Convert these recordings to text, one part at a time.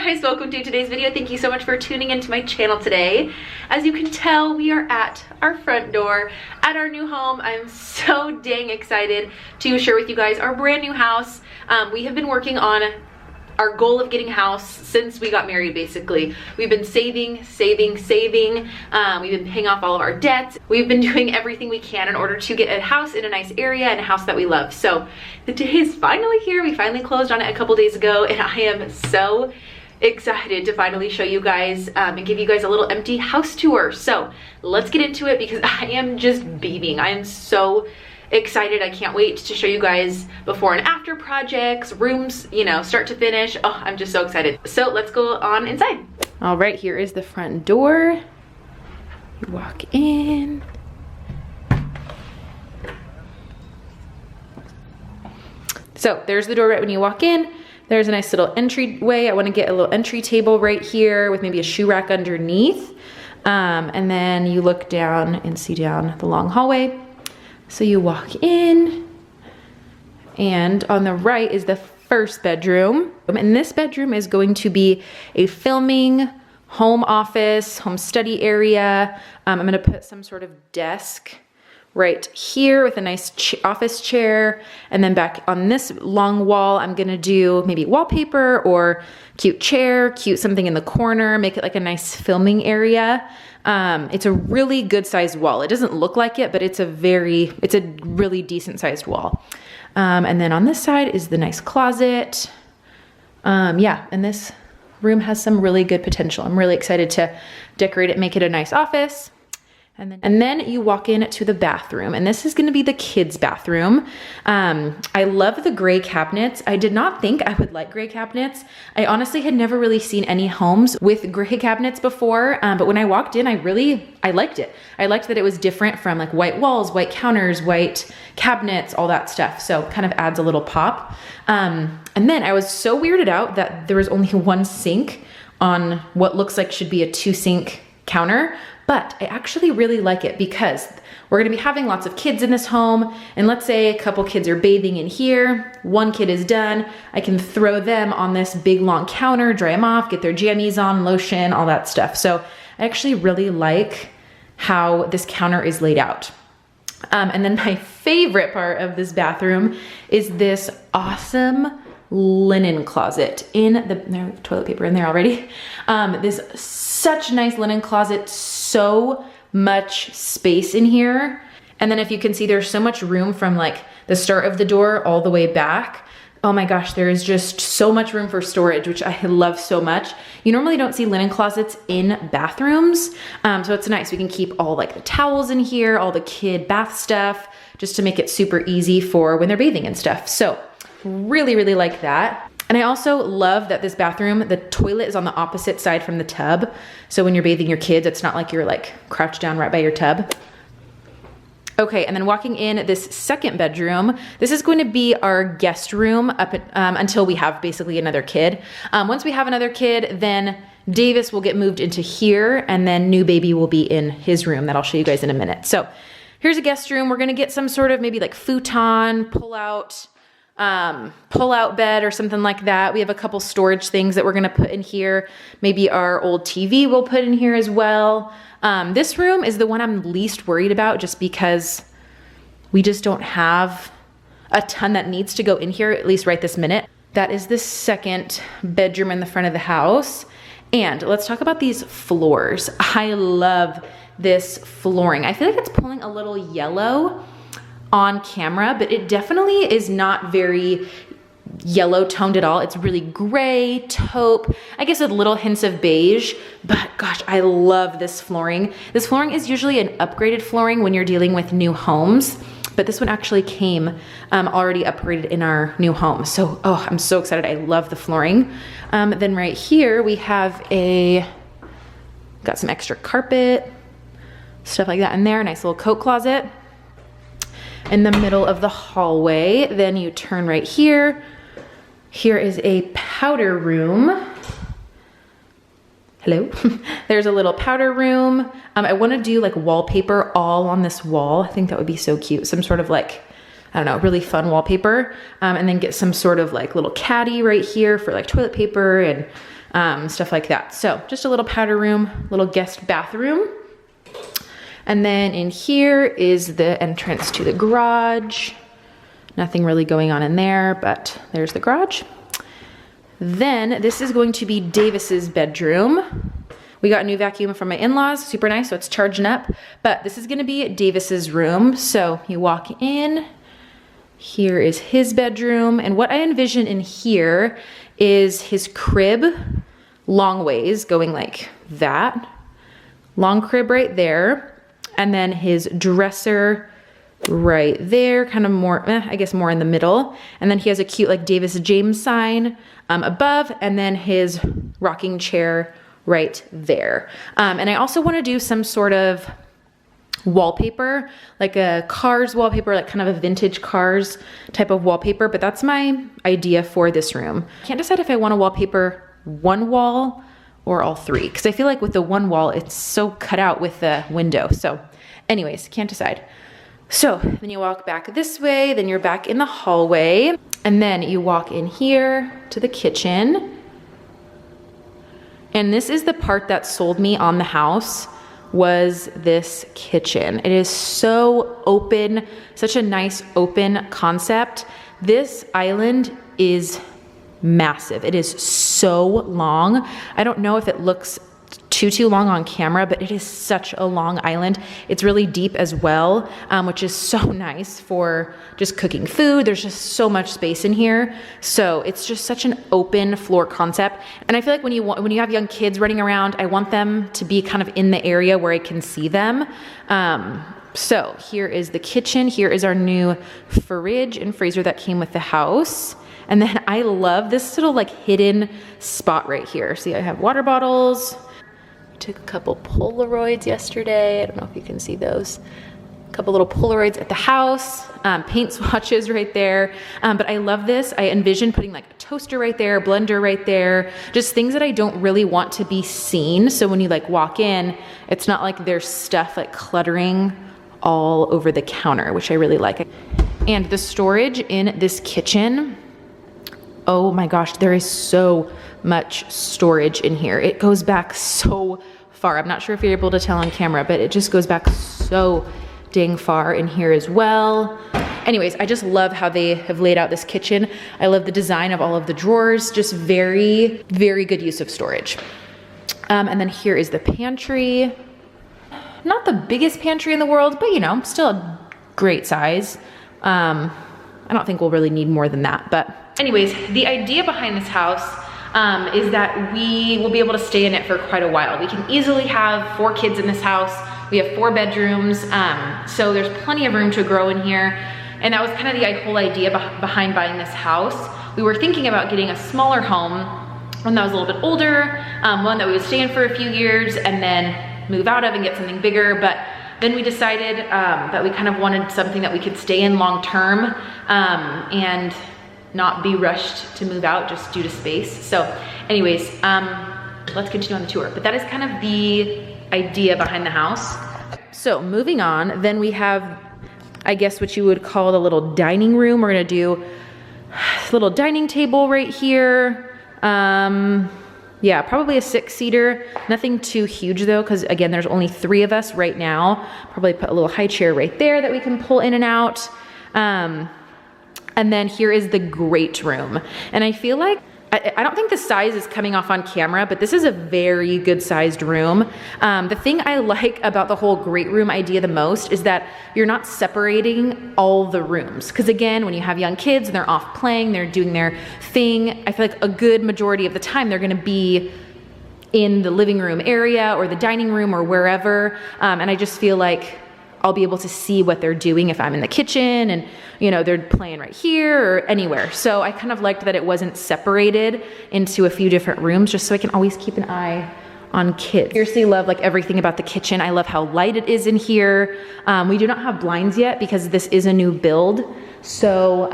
guys, welcome to today's video. Thank you so much for tuning into my channel today. As you can tell, we are at our front door at our new home. I'm so dang excited to share with you guys our brand new house. We have been working on our goal of getting a house since we got married. Basically, we've been saving. We've been paying off all of our debts. We've been doing everything we can in order to get a house in a nice area and a house that we love. So the day is finally here. We finally closed on it a couple days ago, and I am so excited to finally show you guys and give you guys a little empty house tour. So let's get into it because I am just beaming. I am so excited. I can't wait to show you guys before and after projects, rooms, you know, start to finish. Oh, I'm just so excited. So let's go on inside. All right, here is the front door. You walk in. So there's the door right when you walk in. There's a nice little entryway. I want to get a little entry table right here with maybe a shoe rack underneath. And then you look down and see down the long hallway. So you walk in, and on the right is the first bedroom. And this bedroom is going to be a filming, home office, home study area. I'm gonna put some sort of desk right here with a nice office chair. And then back on this long wall, I'm gonna do maybe wallpaper or cute chair, cute something in the corner, make it like a nice filming area. It's a really good sized wall. It doesn't look like it, but it's a really decent sized wall. And then on this side is the nice closet. Yeah, and this room has some really good potential. I'm really excited to decorate it, make it a nice office. And then you walk in to the bathroom, and this is gonna be the kids' bathroom. I love the gray cabinets. I did not think I would like gray cabinets. I honestly had never really seen any homes with gray cabinets before, but when I walked in, I liked it. I liked that it was different from like white walls, white counters, white cabinets, all that stuff. So kind of adds a little pop. And then I was so weirded out that there was only one sink on what looks like should be a 2-sink counter. But I actually really like it because we're gonna be having lots of kids in this home. And let's say a couple kids are bathing in here, one kid is done. I can throw them on this big long counter, dry them off, get their jammies on, lotion, all that stuff. So I actually really like how this counter is laid out. And then my favorite part of this bathroom is this awesome linen closet there's toilet paper in there already. This such nice linen closet, so much space in here. And then if you can see, there's so much room from like the start of the door all the way back. Oh my gosh, there is just so much room for storage, which I love so much. You normally don't see linen closets in bathrooms. So it's nice. We can keep all like the towels in here, all the kid bath stuff, just to make it super easy for when they're bathing and stuff. So really, really like that. And I also love that this bathroom, the toilet is on the opposite side from the tub. So when you're bathing your kids, it's not like you're like crouched down right by your tub. Okay, and then walking in this second bedroom, this is going to be our guest room until we have basically another kid. Once we have another kid, then Davis will get moved into here, and then new baby will be in his room that I'll show you guys in a minute. So here's a guest room. We're gonna get some sort of maybe like futon, pull out bed or something like that. We have a couple storage things that we're gonna put in here. Maybe our old TV we'll put in here as well. This room is the one I'm least worried about just because we just don't have a ton that needs to go in here, at least right this minute. That is the second bedroom in the front of the house. And let's talk about these floors. I love this flooring. I feel like it's pulling a little yellow on camera, but it definitely is not very yellow toned at all. It's really gray, taupe, I guess with little hints of beige, but gosh, I love this flooring. This flooring is usually an upgraded flooring when you're dealing with new homes, but this one actually came already upgraded in our new home. So, oh, I'm so excited. I love the flooring. Then right here, we have got some extra carpet, stuff like that in there, nice little coat closet. In the middle of the hallway, then you turn right here. Here is a powder room. Hello. There's a little powder room. I want to do like wallpaper all on this wall. I think that would be so cute. Some sort of like, I don't know, really fun wallpaper. And then get some sort of like little caddy right here for like toilet paper and stuff like that. So just a little powder room, little guest bathroom. And then in here is the entrance to the garage. Nothing really going on in there, but there's the garage. Then this is going to be Davis's bedroom. We got a new vacuum from my in-laws, super nice, so it's charging up. But this is gonna be Davis's room. So you walk in, here is his bedroom. And what I envision in here is his crib, long ways, going like that. Long crib right there. And then his dresser right there, kind of more, I guess more in the middle. And then he has a cute like Davis James sign above, and then his rocking chair right there. And I also want to do some sort of wallpaper, like a Cars wallpaper, like kind of a vintage Cars type of wallpaper, but that's my idea for this room. I can't decide if I want to wallpaper one wall or all three, because I feel like with the one wall, it's so cut out with the window. So anyways, can't decide. So then you walk back this way, then you're back in the hallway, and then you walk in here to the kitchen. And this is the part that sold me on the house, was this kitchen. It is so open, such a nice open concept. This island is massive. It is so long. I don't know if it looks too long on camera, but it is such a long island. It's really deep as well, which is so nice for just cooking food. There's just so much space in here. So it's just such an open floor concept. And I feel like when you have young kids running around, I want them to be kind of in the area where I can see them. So here is the kitchen. Here is our new fridge and freezer that came with the house. And then I love this little like hidden spot right here. See, I have water bottles. Took a couple Polaroids yesterday. I don't know if you can see those. A couple little Polaroids at the house, paint swatches right there. But I love this. I envision putting like a toaster right there, blender right there, just things that I don't really want to be seen. So when you like walk in, it's not like there's stuff like cluttering all over the counter, which I really like. And the storage in this kitchen, oh my gosh, there is so much storage in here. It goes back so far. I'm not sure if you're able to tell on camera, but it just goes back so dang far in here as well. Anyways, I just love how they have laid out this kitchen. I love the design of all of the drawers, just very, very good use of storage. And then here is the pantry. Not the biggest pantry in the world, but you know, still a great size. I don't think we'll really need more than that, but anyways, the idea behind this house is that we will be able to stay in it for quite a while. We can easily have 4 kids in this house. We have 4 bedrooms, so there's plenty of room to grow in here. And that was kind of the whole idea behind buying this house. We were thinking about getting a smaller home, one that was a little bit older, one that we would stay in for a few years and then move out of and get something bigger. But then we decided that we kind of wanted something that we could stay in long term and not be rushed to move out just due to space. So anyways, let's continue on the tour. But that is kind of the idea behind the house. So moving on, then we have, I guess what you would call the little dining room. We're gonna do a little dining table right here. Yeah, probably a 6-seater. Nothing too huge though, because again, there's only 3 of us right now. Probably put a little high chair right there that we can pull in and out. And then here is the great room. And I feel like, I don't think the size is coming off on camera, but this is a very good sized room. The thing I like about the whole great room idea the most is that you're not separating all the rooms. Because again, when you have young kids and they're off playing, they're doing their thing, I feel like a good majority of the time they're gonna be in the living room area or the dining room or wherever. And I just feel like I'll be able to see what they're doing if I'm in the kitchen and, you know, they're playing right here or anywhere. So I kind of liked that it wasn't separated into a few different rooms just so I can always keep an eye on kids. Seriously love like everything about the kitchen. I love how light it is in here. We do not have blinds yet because this is a new build. So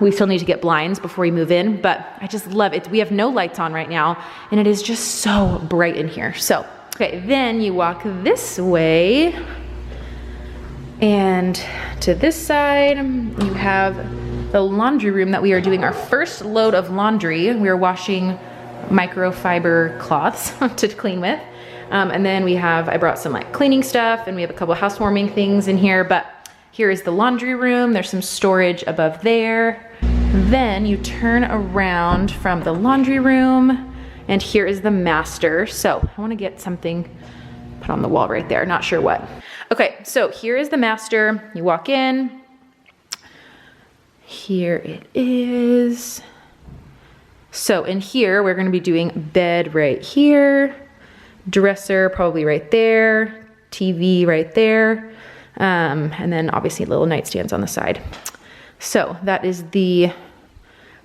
we still need to get blinds before we move in, but I just love it. We have no lights on right now and it is just so bright in here. So, okay, then you walk this way. And to this side, you have the laundry room that we are doing our first load of laundry. We are washing microfiber cloths to clean with. And then I brought some like cleaning stuff, and we have a couple housewarming things in here, but here is the laundry room. There's some storage above there. Then you turn around from the laundry room, and here is the master. So I wanna get something put on the wall right there, not sure what. Okay, so here is the master. You walk in. Here it is. So in here, we're gonna be doing bed right here, dresser probably right there, TV right there, and then obviously little nightstands on the side. So that is the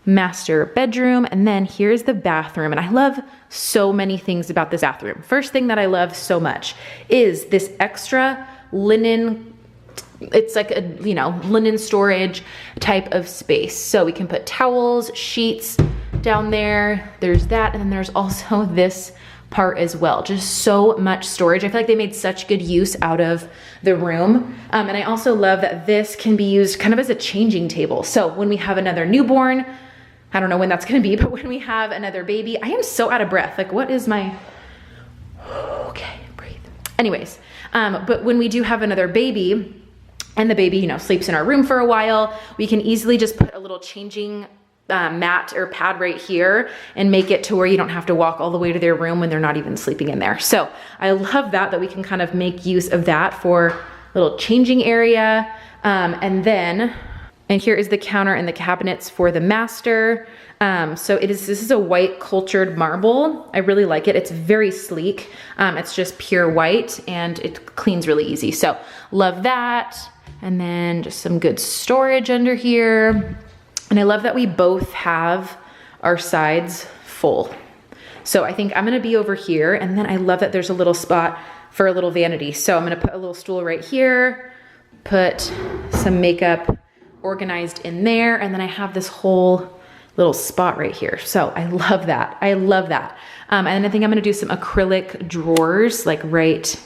master bedroom, and then here's the bathroom, and I love so many things about this bathroom. First thing that I love so much is this extra linen. It's like a, you know, linen storage type of space. So we can put towels, sheets down there. There's that, and then there's also this part as well. Just so much storage. I feel like they made such good use out of the room. And I also love that this can be used kind of as a changing table. So when we have another newborn, I don't know when that's gonna be, but when we have another baby, I am so out of breath. Like, what is my, okay, breathe. Anyways, but when we do have another baby, and the baby, you know, sleeps in our room for a while, we can easily just put a little changing mat or pad right here and make it to where you don't have to walk all the way to their room when they're not even sleeping in there. So I love that we can kind of make use of that for a little changing area. And here is the counter and the cabinets for the master. So this is a white cultured marble. I really like it. It's very sleek. It's just pure white, and it cleans really easy. So love that. And then just some good storage under here. And I love that we both have our sides full. So I think I'm gonna be over here, and then I love that there's a little spot for a little vanity. So I'm gonna put a little stool right here, put some makeup organized in there, and then I have this whole little spot right here. So I love that, I love that. And I think I'm gonna do some acrylic drawers like right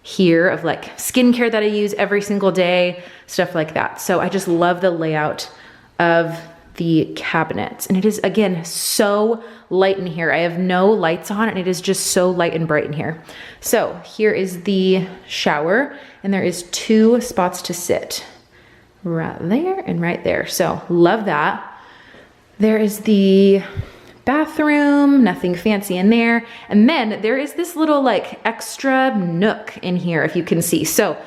here of like skincare that I use every single day, stuff like that. So I just love the layout of the cabinets. And it is, again, so light in here. I have no lights on, and it is just so light and bright in here. So here is the shower, and there is 2 spots to sit. Right there and right there. So love that. There is the bathroom, nothing fancy in there. And then there is this little like extra nook in here, if you can see. So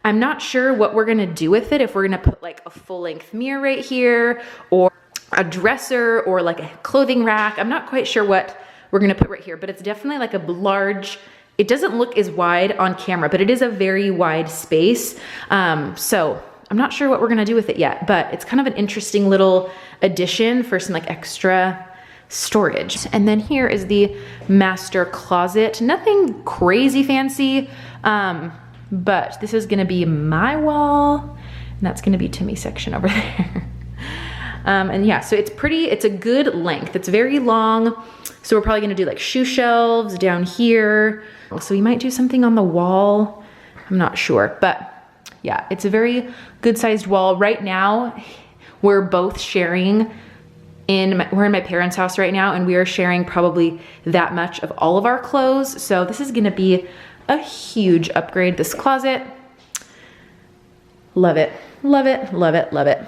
I'm not sure what we're gonna do with it, if we're gonna put like a full length mirror right here, or a dresser, or like a clothing rack. I'm not quite sure what we're gonna put right here, but it's definitely like a large, it doesn't look as wide on camera, but it is a very wide space. So I'm not sure what we're gonna do with it yet, but it's kind of an interesting little addition for some like extra storage. And then here is the master closet. Nothing crazy fancy, but this is gonna be my wall, and that's gonna be Timmy's section over there. And yeah, so it's a good length. It's very long. So we're probably gonna do like shoe shelves down here. So we might do something on the wall. I'm not sure, but yeah, it's a very good sized wall. Right now, we're both sharing we're in my parents' house right now, and we are sharing probably that much of all of our clothes. So this is gonna be a huge upgrade, this closet. Love it, love it, love it, love it.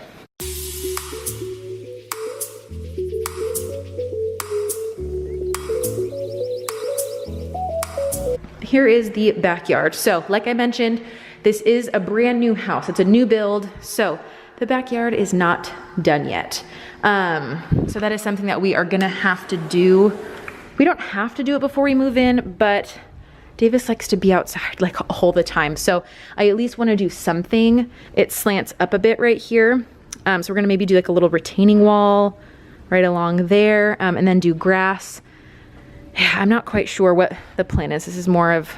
Here is the backyard. So like I mentioned, this is a brand new house. It's a new build. So the backyard is not done yet. So that is something that we are gonna have to do. We don't have to do it before we move in, but Davis likes to be outside like all the time. So I at least wanna do something. It slants up a bit right here. So we're gonna maybe do like a little retaining wall right along there, and then do grass. Yeah, I'm not quite sure what the plan is. This is more of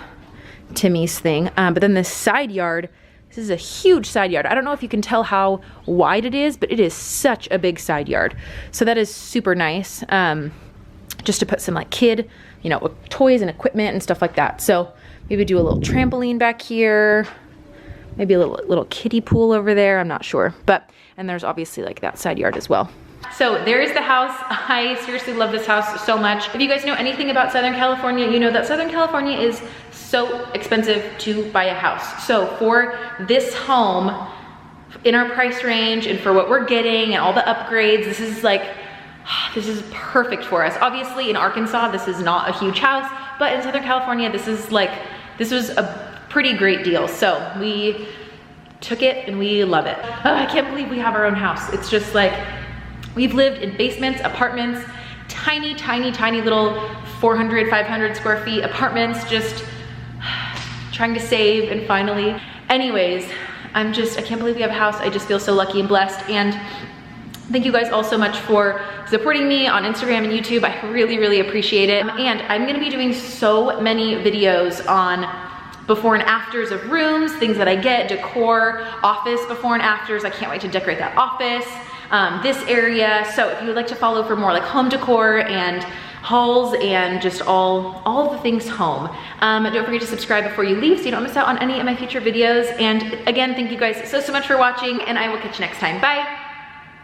Timmy's thing. But then this side yard, this is a huge side yard. I don't know if you can tell how wide it is, but it is such a big side yard. So that is super nice, just to put some like kid, you know, toys and equipment and stuff like that. So maybe do a little trampoline back here, maybe a little kiddie pool over there. I'm not sure, but, and there's obviously like that side yard as well. So there is the house. I seriously love this house so much. If you guys know anything about Southern California, you know that Southern California is so expensive to buy a house. So for this home, in our price range and for what we're getting and all the upgrades, this is perfect for us. Obviously in Arkansas, this is not a huge house, but in Southern California, this was a pretty great deal. So we took it and we love it. Oh, I can't believe we have our own house. It's just like, we've lived in basements, apartments, tiny, tiny, tiny little 400, 500 square feet apartments, just trying to save, and finally. Anyways, I can't believe we have a house. I just feel so lucky and blessed. And thank you guys all so much for supporting me on Instagram and YouTube. I really, really appreciate it. And I'm gonna be doing so many videos on before and afters of rooms, things that I get, decor, office before and afters. I can't wait to decorate that office, this area. So if you would like to follow for more like home decor and hauls and just all of the things home. Don't forget to subscribe before you leave so you don't miss out on any of my future videos. And again, thank you guys so much for watching, and I will catch you next time. Bye.